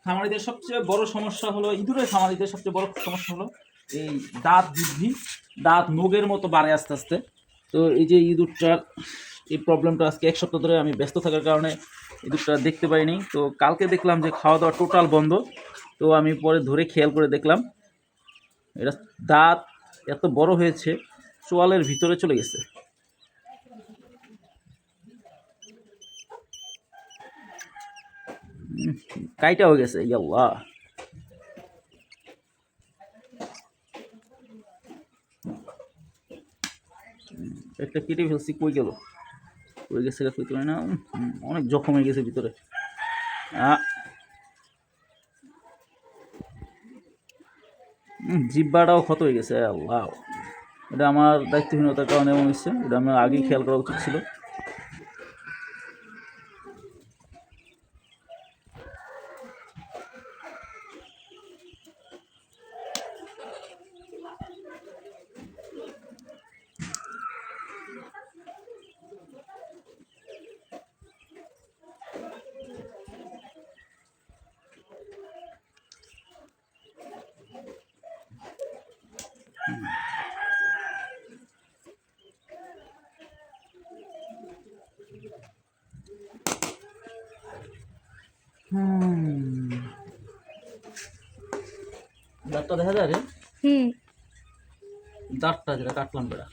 খামারিদের সবচেয়ে বড় সমস্যা হলো, ইঁদুরের খামারিদের সবচেয়ে বড় সমস্যা হলো এই দাঁত বৃদ্ধি, দাঁত নোগের মতো বাড়ে আস্তে আস্তে। তো এই যে ইঁদুরটার এই প্রবলেমটা আজকে 1 সপ্তাহ ধরে আমি ব্যস্ত থাকার কারণে ইঁদুরটা দেখতে পাইনি। তো কালকে দেখলাম যে খাওয়া দাওয়া টোটাল বন্ধ। তো আমি পরে ধরে খেয়াল করে দেখলাম এটা দাঁত এত বড় হয়েছে, চোয়ালের ভিতরে চলে গেছে। কাইটা হয়ে গেছে, ইয়াল্লাহ। একটা কেটে ফেলছি, কই গেল, কই গেছে কইতে পারি না। অনেক জখম হয়ে গেছে ভিতরে। জিব্বাটাও ক্ষত হয়ে গেছে, আল্লাহ। এটা আমার দায়িত্বহীনতার কারণে এমন হচ্ছে, এটা আমার আগেই খেয়াল করা উচিত ছিল। দাঁতটা দেখা যায় রে, দাঁতটা যেটা কাটলাম বেড়া।